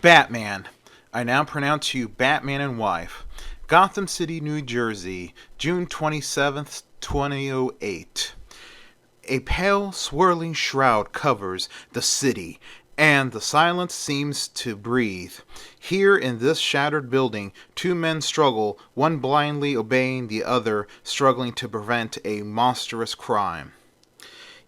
Batman. I now pronounce you Batman and Wife. Gotham City, New Jersey, June 27th, 2008. A pale, swirling shroud covers the city, and the silence seems to breathe. Here in this shattered building, two men struggle, one blindly obeying the other, struggling to prevent a monstrous crime.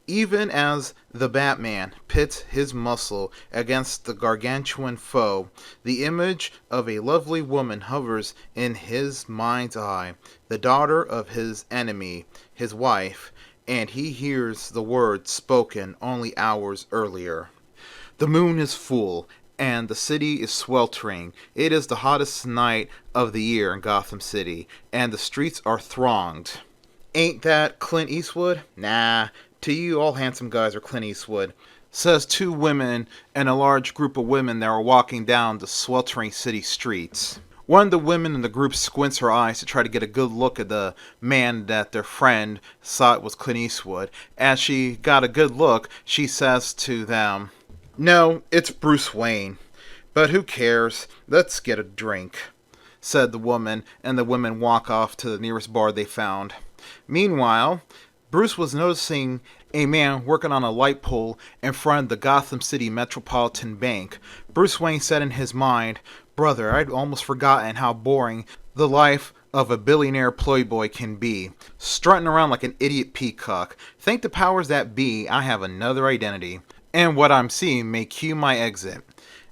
Even as the Batman pits his muscle against the gargantuan foe, the image of a lovely woman hovers in his mind's eye, the daughter of his enemy, his wife, and he hears the words spoken only hours earlier. The moon is full, and the city is sweltering. It is the hottest night of the year in Gotham City, and the streets are thronged. Ain't that Clint Eastwood? Nah, to you all handsome guys are Clint Eastwood, says two women and a large group of women that are walking down the sweltering city streets. One of the women in the group squints her eyes to try to get a good look at the man that their friend saw it was Clint Eastwood. As she got a good look, she says to them, "No, it's Bruce Wayne. But who cares? Let's get a drink," said the woman, and the women walk off to the nearest bar they found. Meanwhile, Bruce was noticing a man working on a light pole in front of the Gotham City Metropolitan Bank. Bruce Wayne said in his mind, "Brother, I'd almost forgotten how boring the life of a billionaire playboy can be. Strutting around like an idiot peacock. Thank the powers that be, I have another identity. And what I'm seeing may cue my exit."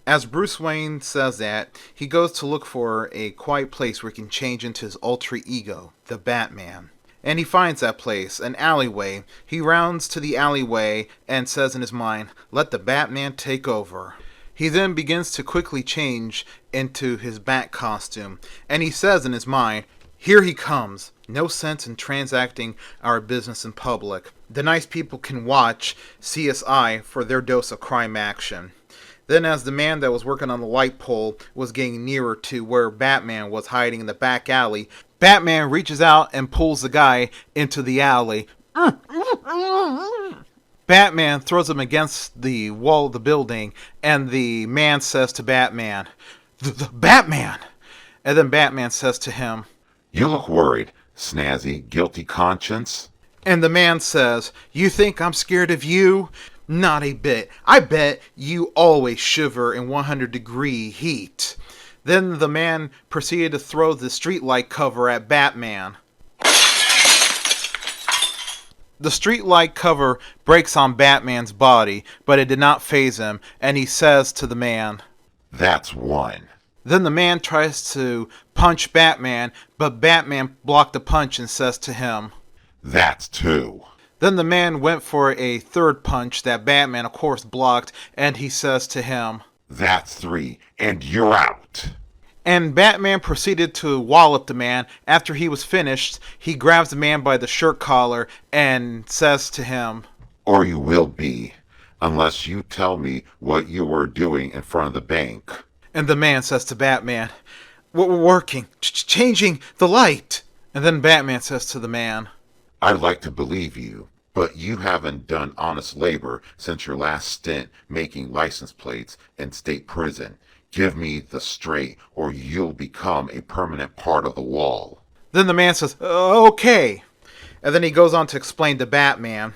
As Bruce Wayne says that, he goes to look for a quiet place where he can change into his alter ego, the Batman. And he finds that place, an alleyway. He rounds to the alleyway and says in his mind, "Let the Batman take over." He then begins to quickly change into his Bat costume, and he says in his mind, "Here he comes. No sense in transacting our business in public. The nice people can watch CSI for their dose of crime action." Then as the man that was working on the light pole was getting nearer to where Batman was hiding in the back alley, Batman reaches out and pulls the guy into the alley. Batman throws him against the wall of the building, and the man says to Batman, The Batman!" And then Batman says to him, "You look worried, snazzy, guilty conscience." And the man says, "You think I'm scared of you? Not a bit. I bet you always shiver in 100-degree heat." Then the man proceeded to throw the streetlight cover at Batman. The streetlight cover breaks on Batman's body, but it did not faze him, and he says to the man, "That's one." Then the man tries to punch Batman, but Batman blocked the punch and says to him, "That's two." Then the man went for a third punch that Batman, of course, blocked, and he says to him, "That's three, and you're out." And Batman proceeded to wallop the man. After he was finished, he grabs the man by the shirt collar and says to him, "Or you will be, unless you tell me what you were doing in front of the bank." And the man says to Batman, "We're working, changing the light." And then Batman says to the man, "I'd like to believe you, but you haven't done honest labor since your last stint making license plates in state prison. Give me the straight, or you'll become a permanent part of the wall." Then the man says, "Okay." And then he goes on to explain to Batman,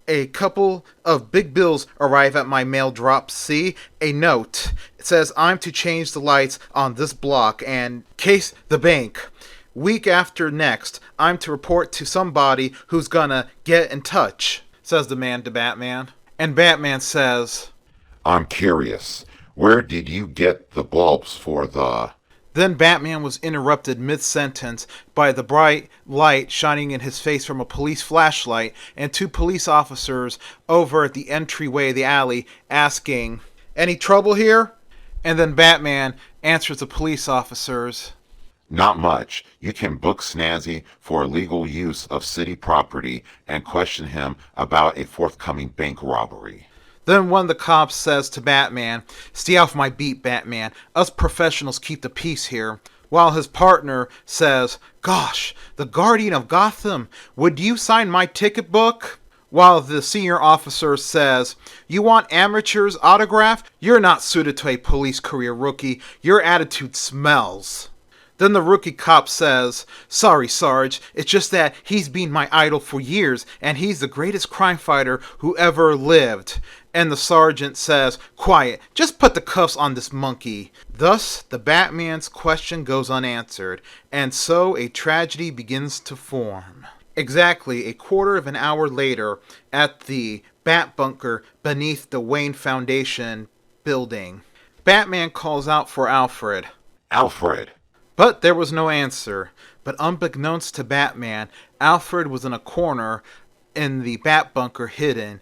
"A couple of big bills arrive at my mail drop. See? A note. It says I'm to change the lights on this block and case the bank. Week after next, I'm to report to somebody who's gonna get in touch," says the man to Batman. And Batman says, "I'm curious. Where did you get the bulbs for the..." Then Batman was interrupted mid-sentence by the bright light shining in his face from a police flashlight and two police officers over at the entryway of the alley asking, "Any trouble here?" And then Batman answers the police officers, "Not much. You can book Snazzy for illegal use of city property and question him about a forthcoming bank robbery." Then one of the cops says to Batman, "Stay off my beat, Batman. Us professionals keep the peace here." While his partner says, "Gosh, the Guardian of Gotham, would you sign my ticket book?" while the senior officer says, "You want amateur's autograph? You're not suited to a police career, rookie. Your attitude smells." Then the rookie cop says, "Sorry, Sarge, it's just that he's been my idol for years, and he's the greatest crime fighter who ever lived." And the sergeant says, "Quiet, just put the cuffs on this monkey." Thus, the Batman's question goes unanswered, and so a tragedy begins to form. Exactly a quarter of an hour later, at the Bat Bunker beneath the Wayne Foundation building, Batman calls out for Alfred. Alfred! But there was no answer. But unbeknownst to Batman, Alfred was in a corner in the Bat Bunker, hidden,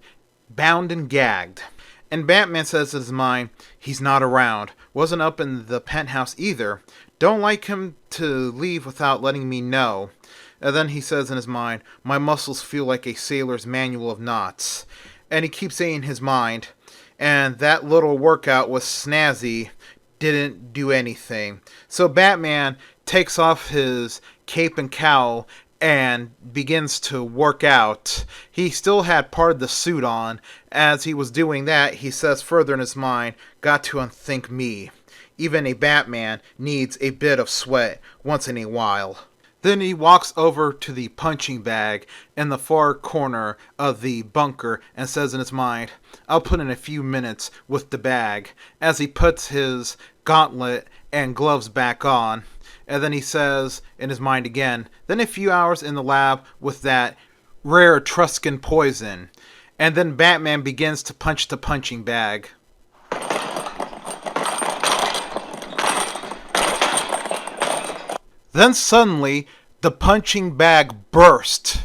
bound and gagged. And Batman says in his mind, "He's not around. Wasn't up in the penthouse either. Don't like him to leave without letting me know." And then he says in his mind, "My muscles feel like a sailor's manual of knots." And he keeps saying in his mind, and that little workout was snazzy, didn't do anything. So Batman takes off his cape and cowl and begins to work out. He still had part of the suit on. As he was doing that, he says further in his mind, "Got to unthink me. Even a Batman needs a bit of sweat once in a while." Then he walks over to the punching bag in the far corner of the bunker and says in his mind, "I'll put in a few minutes with the bag," as he puts his gauntlet and gloves back on. And then he says in his mind again, "Then a few hours in the lab with that rare Etruscan poison." And then Batman begins to punch the punching bag. Then suddenly, the punching bag burst.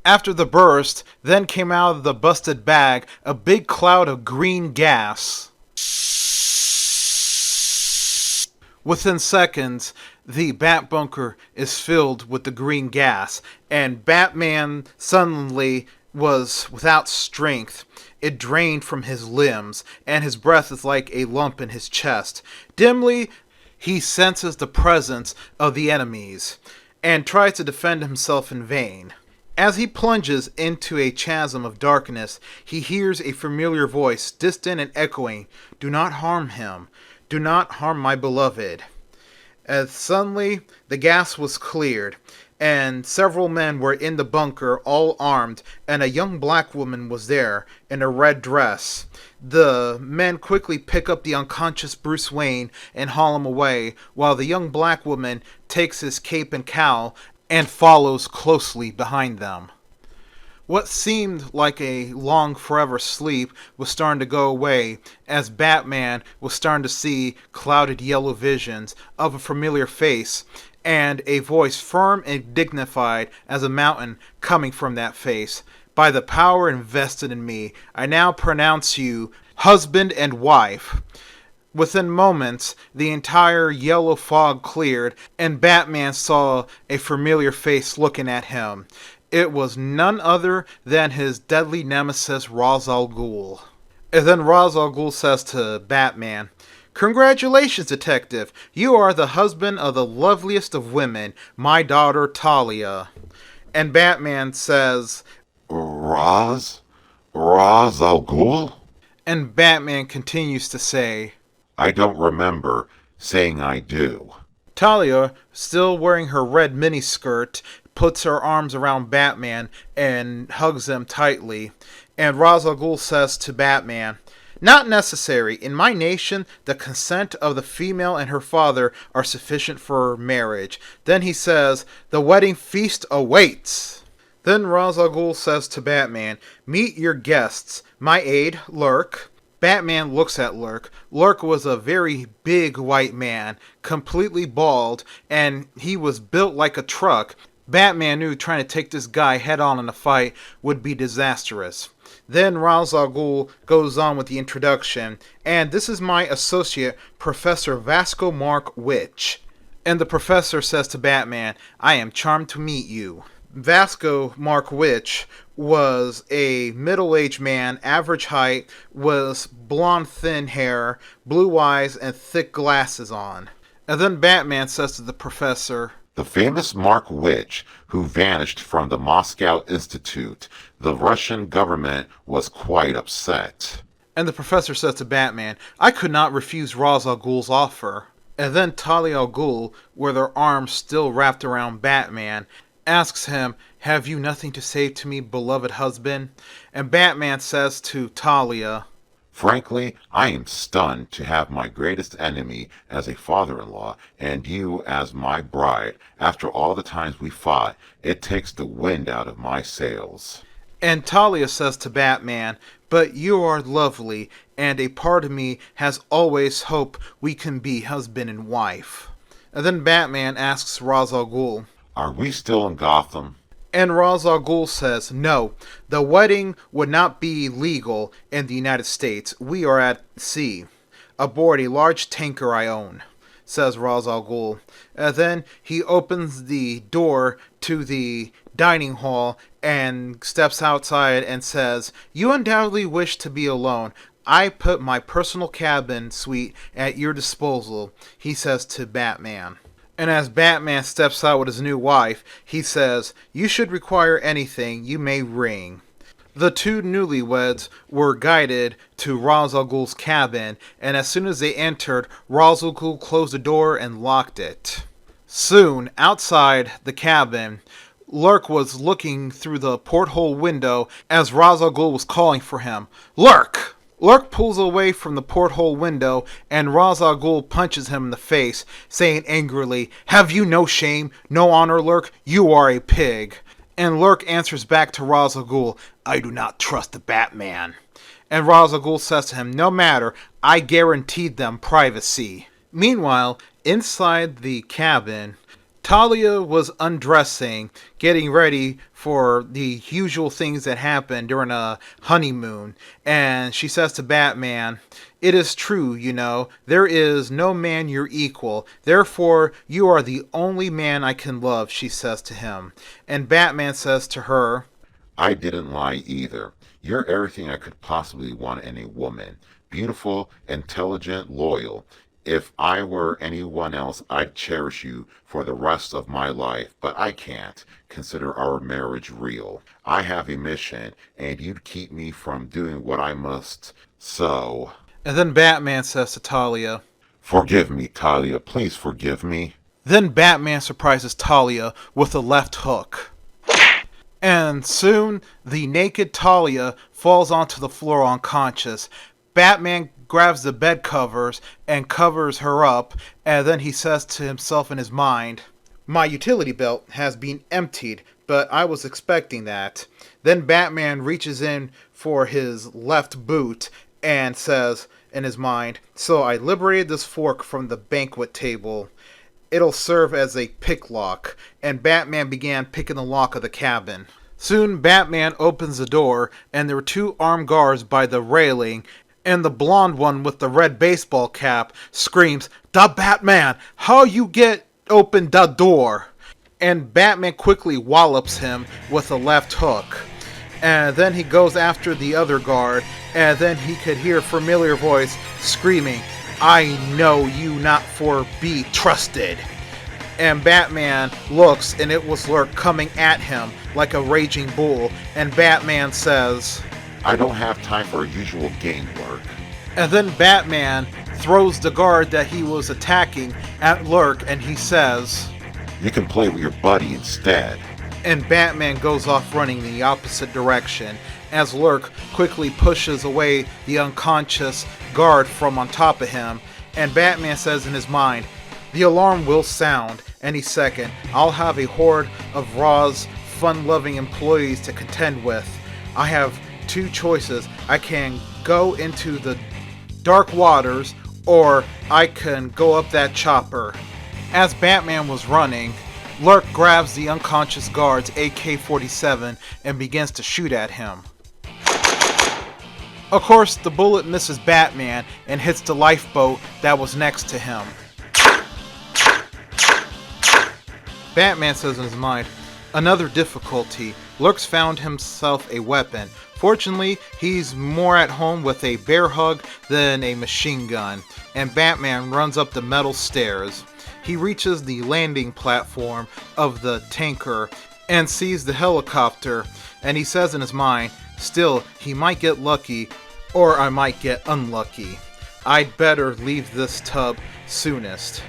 After the burst, then came out of the busted bag a big cloud of green gas. Within seconds, the Bat Bunker is filled with the green gas, and Batman suddenly was without strength. It drained from his limbs, and his breath is like a lump in his chest. Dimly, he senses the presence of the enemies, and tries to defend himself in vain. As he plunges into a chasm of darkness, he hears a familiar voice, distant and echoing, "Do not harm him. Do not harm my beloved." As suddenly, the gas was cleared, and several men were in the bunker, all armed, and a young black woman was there, in a red dress. The men quickly pick up the unconscious Bruce Wayne and haul him away, while the young black woman takes his cape and cowl and follows closely behind them. What seemed like a long forever sleep was starting to go away as Batman was starting to see clouded yellow visions of a familiar face and a voice firm and dignified as a mountain coming from that face. "By the power invested in me, I now pronounce you husband and wife." Within moments, the entire yellow fog cleared, and Batman saw a familiar face looking at him. It was none other than his deadly nemesis, Ra's al Ghul. And then Ra's al Ghul says to Batman, "Congratulations, detective. You are the husband of the loveliest of women, my daughter Talia." And Batman says, Ra's al Ghul? and Batman continues to say, I don't remember saying I do. Talia, still wearing her red miniskirt, puts her arms around Batman and hugs him tightly. And Ra's al Ghul says to Batman, "Not necessary. In my nation, the consent of the female and her father are sufficient for marriage." Then he says, "The wedding feast awaits." Then Ra's al Ghul says to Batman, "Meet your guests. My aide, Lurk." Batman looks at Lurk. Lurk was a very big white man, completely bald, and he was built like a truck. Batman knew trying to take this guy head on in a fight would be disastrous. Then Ra's al Ghul goes on with the introduction, and this is my associate, Professor Vasco Mark Witch. And the professor says to Batman, "I am charmed to meet you." Vasco Mark Witch was a middle-aged man, average height, was blonde thin hair, blue eyes, and thick glasses on. And then Batman says to the professor, The famous Mark Witch, who vanished from the Moscow Institute. The Russian government was quite upset. And the professor says to Batman, I could not refuse Ra's al Ghul's offer. And then Talia al Ghul, with her arms still wrapped around Batman, asks him, have you nothing to say to me, beloved husband? And Batman says to Talia, Frankly, I am stunned to have my greatest enemy as a father-in-law and you as my bride. After all the times we fought, it takes the wind out of my sails. And Talia says to Batman, but you are lovely, and a part of me has always hoped we can be husband and wife. And then Batman asks Ra's al Ghul, Are we still in Gotham? and Ra's al Ghul says, no, the wedding would not be legal in the United States. We are at sea, aboard a large tanker I own, says Ra's al Ghul. And then he opens the door to the dining hall and steps outside and says, you undoubtedly wish to be alone. I put my personal cabin suite at your disposal, he says to Batman. And as Batman steps out with his new wife, he says, you should require anything, you may ring. The two newlyweds were guided to Ra's al Ghul's cabin, and as soon as they entered, Ra's al Ghul closed the door and locked it. Soon, outside the cabin, Lurk was looking through the porthole window as Ra's al Ghul was calling for him. Lurk! Lurk pulls away from the porthole window, and Ra's al Ghul punches him in the face, saying angrily, have you no shame, no honor, Lurk? You are a pig. And Lurk answers back to Ra's al Ghul, I do not trust the Batman. And Ra's al Ghul says to him, no matter, I guaranteed them privacy. Meanwhile, inside the cabin, Talia was undressing, getting ready for the usual things that happen during a honeymoon. And she says to Batman, it is true, you know, there is no man your equal. Therefore, you are the only man I can love, she says to him. And Batman says to her, I didn't lie either. You're everything I could possibly want in a woman. Beautiful, intelligent, loyal. If I were anyone else, I'd cherish you for the rest of my life, but I can't consider our marriage real. I have a mission, and you'd keep me from doing what I must, so... And then Batman says to Talia, Forgive me, Talia, please forgive me. Then Batman surprises Talia with a left hook. And soon, the naked Talia falls onto the floor unconscious. Batman grabs the bed covers and covers her up, and then he says to himself in his mind, my utility belt has been emptied, but I was expecting that. Then Batman reaches in for his left boot and says in his mind, so I liberated this fork from the banquet table. It'll serve as a pick lock, and Batman began picking the lock of the cabin. Soon Batman opens the door, and there were two armed guards by the railing, and the blonde one with the red baseball cap screams, "Da Batman, how you get open the door?" And Batman quickly wallops him with a left hook. And then he goes after the other guard, and then he could hear a familiar voice screaming, "I know you not for be trusted." And Batman looks, and it was Lurk coming at him like a raging bull, and Batman says, I don't have time for usual game work. and then Batman throws the guard that he was attacking at Lurk, and he says, You can play with your buddy instead. and Batman goes off running in the opposite direction as Lurk quickly pushes away the unconscious guard from on top of him, and Batman says in his mind, the alarm will sound any second. I'll have a horde of Ra's fun-loving employees to contend with. I have two choices. I can go into the dark waters, or I can go up that chopper. As Batman was running, Lurk grabs the unconscious guard's AK-47 and begins to shoot at him. Of course, the bullet misses Batman and hits the lifeboat that was next to him. Batman says in his mind, another difficulty. Lurk's found himself a weapon. Fortunately, he's more at home with a bear hug than a machine gun. And Batman runs up the metal stairs. He reaches the landing platform of the tanker and sees the helicopter, and he says in his mind, still, he might get lucky, or I might get unlucky. I'd better leave this tub soonest.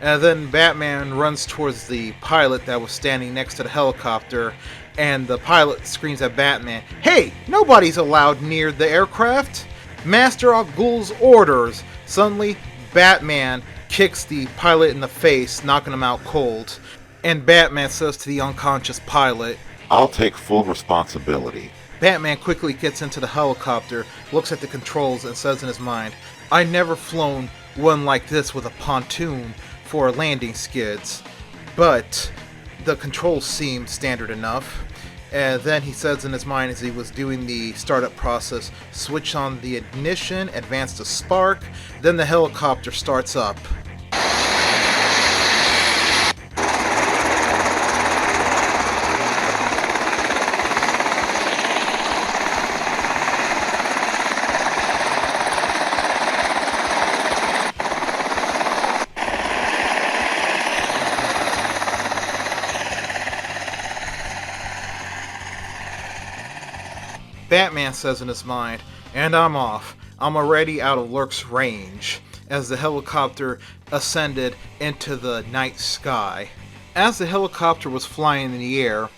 And then Batman runs towards the pilot that was standing next to the helicopter, and the pilot screams at Batman, "Hey, nobody's allowed near the aircraft! Master Al Ghul's orders!" Suddenly, Batman kicks the pilot in the face, knocking him out cold. And Batman says to the unconscious pilot, I'll take full responsibility. Batman quickly gets into the helicopter, looks at the controls, and says in his mind, "I never flown one like this with a pontoon for landing skids, but the controls seem standard enough." And then he says in his mind as he was doing the startup process, switch on the ignition, advance the spark, then the helicopter starts up. Batman says in his mind, "And I'm off. I'm already out of Lurk's range," as the helicopter ascended into the night sky. As the helicopter was flying in the air,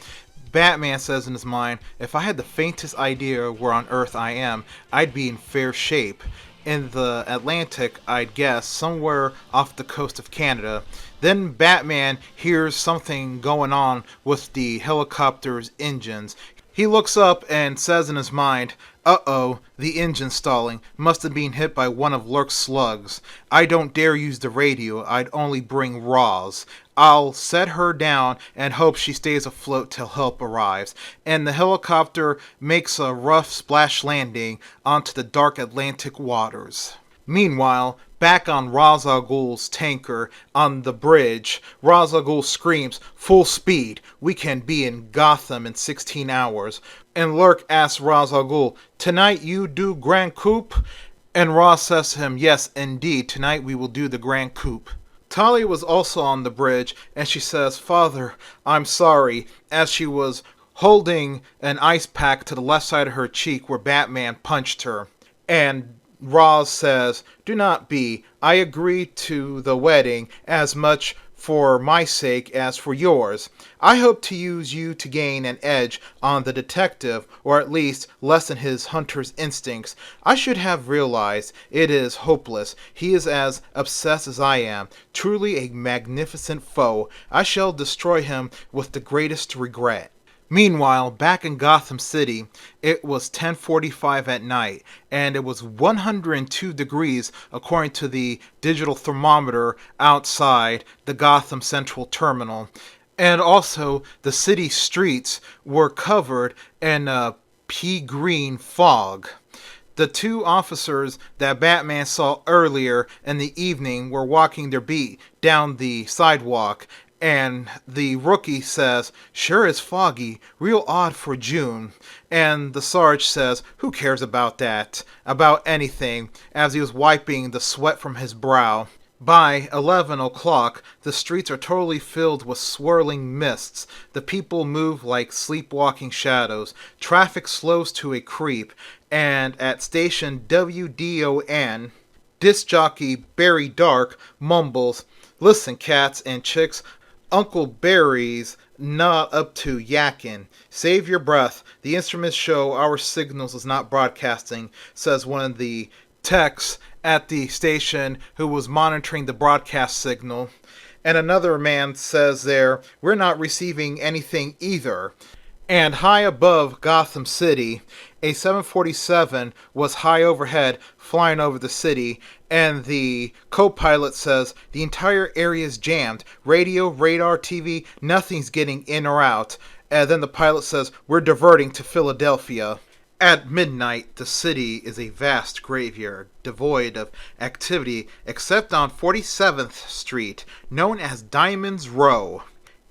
Batman says in his mind, "If I had the faintest idea where on Earth I am, I'd be in fair shape. In the Atlantic, I'd guess, somewhere off the coast of Canada." Then Batman hears something going on with the helicopter's engines. He looks up and says in his mind, "Uh-oh, the engine's stalling. Must have been hit by one of Lurk's slugs. I don't dare use the radio. I'd only bring Roz. I'll set her down and hope she stays afloat till help arrives." And the helicopter makes a rough splash landing onto the dark Atlantic waters. Meanwhile, back on Ra's al Ghul's tanker on the bridge, Ra's al Ghul screams, "Full speed! We can be in Gotham in 16 hours. And Lurk asks Ra's al Ghul, "Tonight you do Grand Coup?" And Ra's says to him, "Yes, indeed, tonight we will do the Grand Coup." Talia was also on the bridge, and she says, "Father, I'm sorry," as she was holding an ice pack to the left side of her cheek where Batman punched her. And Roz says, "Do not be. I agree to the wedding as much for my sake as for yours. I hope to use you to gain an edge on the detective, or at least lessen his hunter's instincts. I should have realized it is hopeless. He is as obsessed as I am. Truly a magnificent foe. I shall destroy him with the greatest regret." Meanwhile, back in Gotham City, it was 10:45 at night, and it was 102 degrees according to the digital thermometer outside the Gotham Central Terminal. And also, the city streets were covered in a pea-green fog. The two officers that Batman saw earlier in the evening were walking their beat down the sidewalk, and the rookie says, "Sure is foggy, real odd for June." And the Sarge says, "Who cares about that? About anything," as he was wiping the sweat from his brow. By 11 o'clock, the streets are totally filled with swirling mists. The people move like sleepwalking shadows. Traffic slows to a creep, and at station WDON, disc jockey Barry Dark mumbles, "Listen, cats and chicks, Uncle Barry's not up to yakking. Save your breath. The instruments show our signals is not broadcasting," says one of the techs at the station who was monitoring the broadcast signal. And another man says there, "We're not receiving anything either." And high above Gotham City, a 747 was high overhead, flying over the city, and the co-pilot says, "The entire area is jammed. Radio, radar, TV, nothing's getting in or out." And then the pilot says, "We're diverting to Philadelphia." At midnight, the city is a vast graveyard, devoid of activity except on 47th Street, known as Diamond's Row.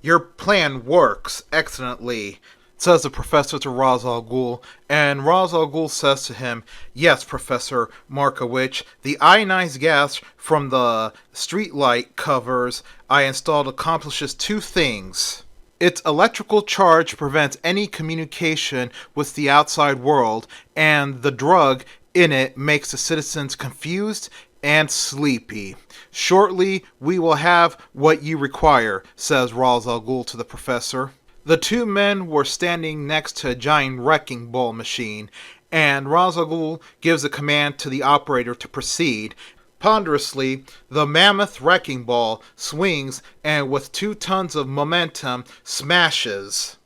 "Your plan works excellently," says the professor to Ra's al Ghul, and Ra's al Ghul says to him, "Yes, Professor Markowitz, the ionized gas from the streetlight covers I installed accomplishes two things. Its electrical charge prevents any communication with the outside world, and the drug in it makes the citizens confused and sleepy. Shortly, we will have what you require," says Ra's al Ghul to the professor. The two men were standing next to a giant wrecking ball machine, and Ra's al Ghul gives a command to the operator to proceed. Ponderously, the mammoth wrecking ball swings and with 2 tons of momentum smashes.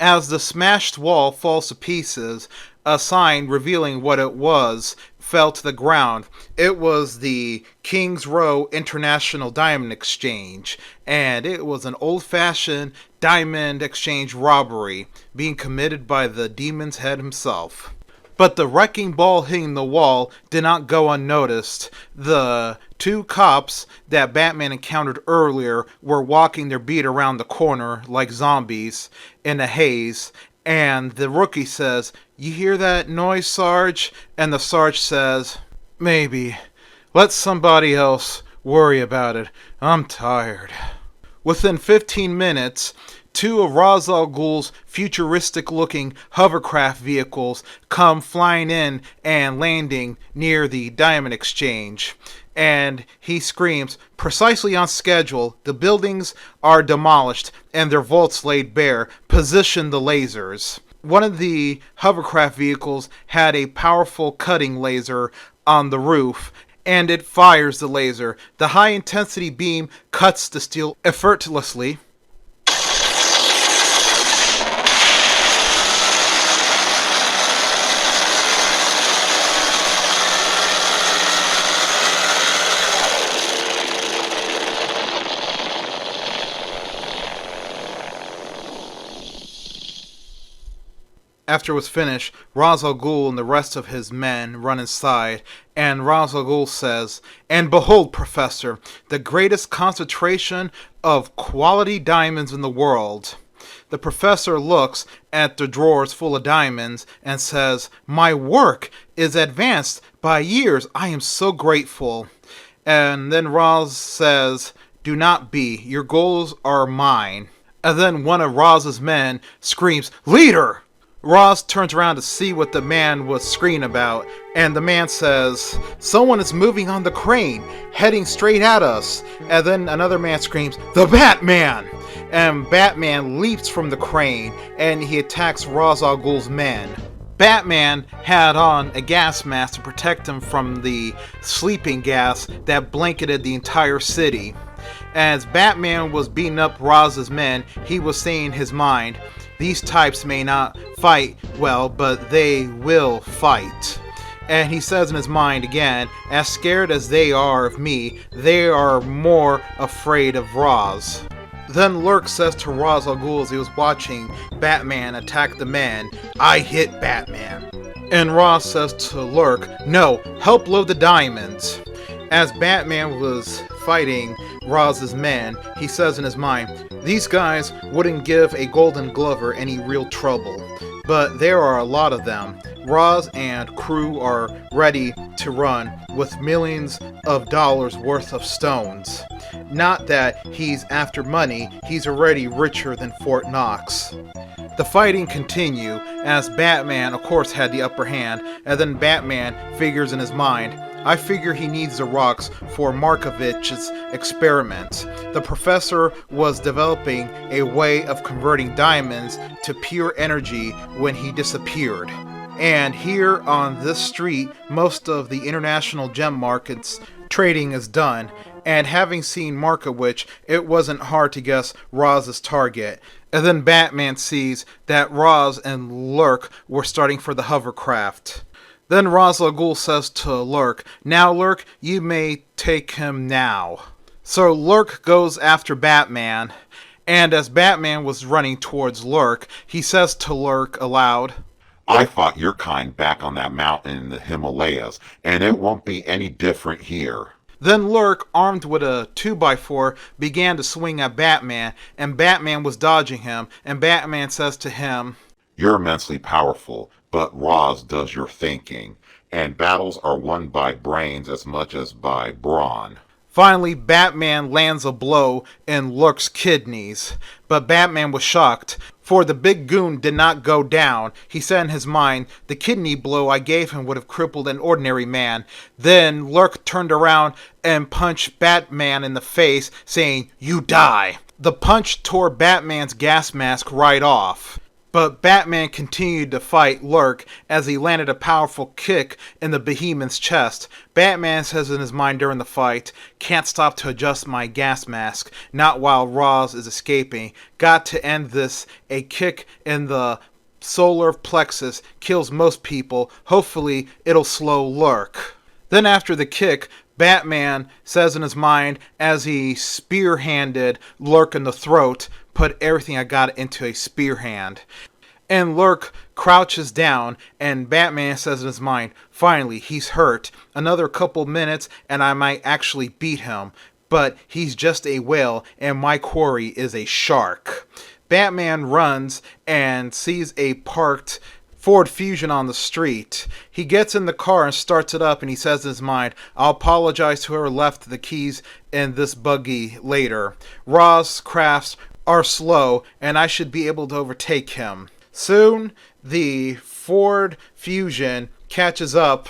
As the smashed wall falls to pieces, a sign revealing what it was fell to the ground. It was the King's Row International Diamond Exchange, and it was an old-fashioned diamond exchange robbery being committed by the Demon's Head himself. But the wrecking ball hitting the wall did not go unnoticed. The 2 cops that Batman encountered earlier were walking their beat around the corner like zombies in a haze, and the rookie says, "You hear that noise, Sarge?" And the Sarge says, "Maybe. Let somebody else worry about it. I'm tired." Within 15 minutes, 2 of Ra's al Ghul's futuristic-looking hovercraft vehicles come flying in and landing near the Diamond Exchange. And he screams, "Precisely on schedule. The buildings are demolished and their vaults laid bare. Position the lasers." One of the hovercraft vehicles had a powerful cutting laser on the roof, and it fires the laser. The high-intensity beam cuts the steel effortlessly. After it was finished, Ra's al Ghul and the rest of his men run inside, and Ra's al Ghul says, "And behold, Professor, the greatest concentration of quality diamonds in the world." The professor looks at the drawers full of diamonds and says, "My work is advanced by years. I am so grateful." And then Ra's says, "Do not be. Your goals are mine." And then one of Raz's men screams, "Leader!" Ra's turns around to see what the man was screaming about, and the man says, "Someone is moving on the crane, heading straight at us." And then another man screams, "The Batman!" And Batman leaps from the crane, and he attacks Ra's al Ghul's men. Batman had on a gas mask to protect him from the sleeping gas that blanketed the entire city. As Batman was beating up Raz's men, he was saying in his mind, "These types may not fight well, but they will fight." And he says in his mind again, "As scared as they are of me, they are more afraid of Raz." Then Lurk says to Ra's al Ghul as he was watching Batman attack the men, "I hit Batman." And Ra's says to Lurk, "No, help load the diamonds." As Batman was fighting Raz's men, he says in his mind, "These guys wouldn't give a Golden Glover any real trouble, but there are a lot of them. Raz and crew are ready to run with millions of dollars worth of stones. Not that he's after money, he's already richer than Fort Knox." The fighting continued, as Batman of course had the upper hand, and then Batman figures in his mind, "I figure he needs the rocks for Markovich's experiments." The professor was developing a way of converting diamonds to pure energy when he disappeared. And here on this street, most of the international gem markets trading is done, and having seen Markowitz, it wasn't hard to guess Raz's target. And then Batman sees that Raz and Lurk were starting for the hovercraft. Then Ra's al Ghul says to Lurk, "Now Lurk, you may take him now." So Lurk goes after Batman, and as Batman was running towards Lurk, he says to Lurk aloud, I fought your kind back on that mountain in the Himalayas, and it won't be any different here. Then Lurk, armed with a 2x4, began to swing at Batman, and Batman was dodging him, and Batman says to him, You're immensely powerful, but Roz does your thinking, and battles are won by brains as much as by brawn. Finally, Batman lands a blow in Lurk's kidneys, but Batman was shocked, for the big goon did not go down. He said in his mind, the kidney blow I gave him would have crippled an ordinary man. Then Lurk turned around and punched Batman in the face, saying, You die! The punch tore Batman's gas mask right off. But Batman continued to fight Lurk as he landed a powerful kick in the behemoth's chest. Batman says in his mind during the fight, Can't stop to adjust my gas mask, not while Roz is escaping. Got to end this. A kick in the solar plexus kills most people. Hopefully it'll slow Lurk. Then after the kick, Batman says in his mind as he spear-handed Lurk in the throat, put everything I got into a spear hand. And Lurk crouches down, and Batman says in his mind, finally, he's hurt. Another couple minutes, and I might actually beat him. But he's just a whale, and my quarry is a shark. Batman runs and sees a parked Ford Fusion on the street. He gets in the car and starts it up, and he says in his mind, I'll apologize to whoever left the keys in this buggy later. Roz's crafts are slow, and I should be able to overtake him. Soon, the Ford Fusion catches up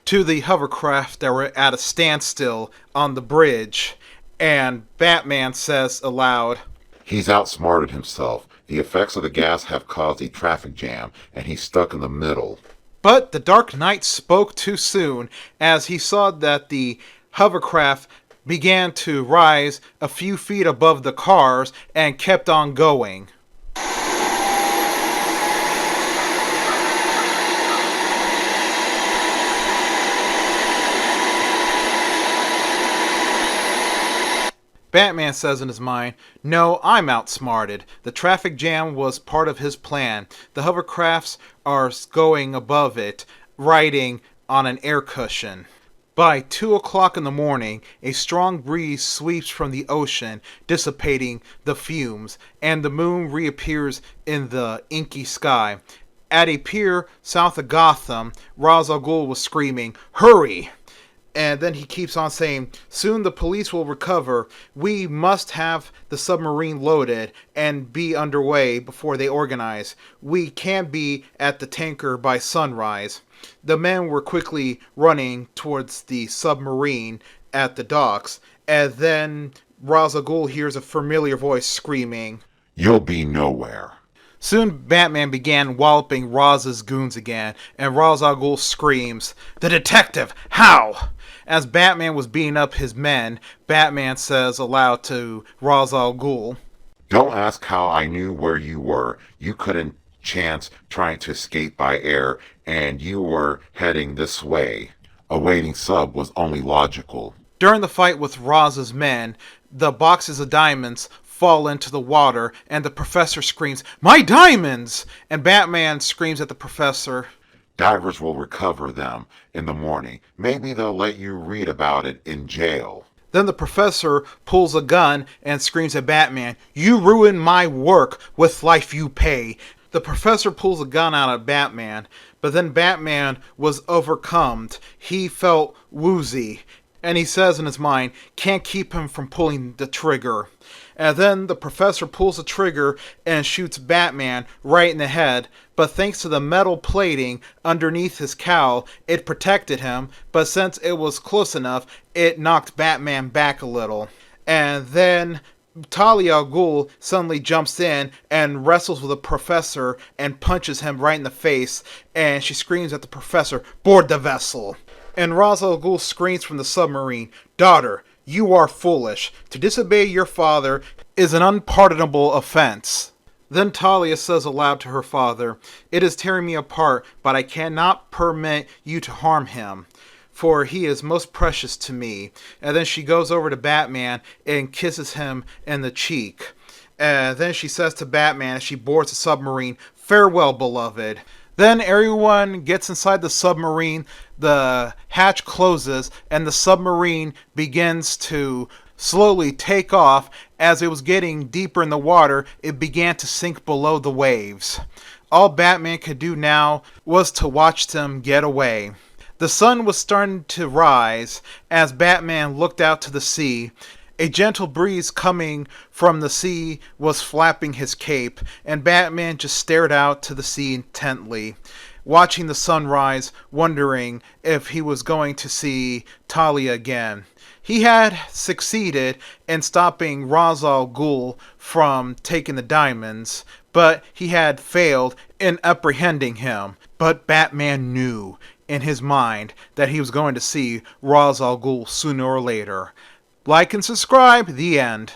to the hovercraft that were at a standstill on the bridge, and Batman says aloud, He's outsmarted himself. The effects of the gas have caused a traffic jam, and he's stuck in the middle. But the Dark Knight spoke too soon, as he saw that the hovercraft began to rise a few feet above the cars and kept on going. Batman says in his mind, No, I'm outsmarted. The traffic jam was part of his plan. The hovercrafts are going above it, riding on an air cushion. By 2 o'clock in the morning, a strong breeze sweeps from the ocean, dissipating the fumes, and the moon reappears in the inky sky. At a pier south of Gotham, Ra's al Ghul was screaming, Hurry! And then he keeps on saying, Soon the police will recover. We must have the submarine loaded and be underway before they organize. We can't be at the tanker by sunrise. The men were quickly running towards the submarine at the docks, and then Ra's al Ghul hears a familiar voice screaming, You'll be nowhere. Soon Batman began walloping Raz's goons again, and Ra's al Ghul screams, The detective! How? As Batman was beating up his men, Batman says aloud to Ra's al Ghul, Don't ask how I knew where you were. You couldn't chance trying to escape by air, and you were heading this way. Awaiting sub was only logical. During the fight with Raz's men, the boxes of diamonds fall into the water, and the professor screams, My diamonds! And Batman screams at the professor, Divers will recover them in the morning. Maybe they'll let you read about it in jail. Then the professor pulls a gun and screams at Batman, You ruined my work, with life you pay. The professor pulls a gun out at Batman, but then Batman was overcome. He felt woozy, and he says in his mind, Can't keep him from pulling the trigger. And then the professor pulls the trigger and shoots Batman right in the head, but thanks to the metal plating underneath his cowl, it protected him, but since it was close enough, it knocked Batman back a little. And then Talia al Ghul suddenly jumps in and wrestles with the professor and punches him right in the face, and she screams at the professor, Board the vessel! And Ra's al Ghul screams from the submarine, Daughter, you are foolish. To disobey your father is an unpardonable offense. Then Talia says aloud to her father, It is tearing me apart, but I cannot permit you to harm him, for he is most precious to me. And then she goes over to Batman and kisses him in the cheek. And then she says to Batman as she boards the submarine, Farewell, beloved. Then everyone gets inside the submarine, the hatch closes, and the submarine begins to slowly take off. As it was getting deeper in the water, it began to sink below the waves. All Batman could do now was to watch them get away. The sun was starting to rise as Batman looked out to the sea. A gentle breeze coming from the sea was flapping his cape, and Batman just stared out to the sea intently, watching the sunrise, wondering if he was going to see Talia again. He had succeeded in stopping Ra's al Ghul from taking the diamonds, but he had failed in apprehending him. But Batman knew in his mind that he was going to see Ra's al Ghul sooner or later. Like and subscribe. The end.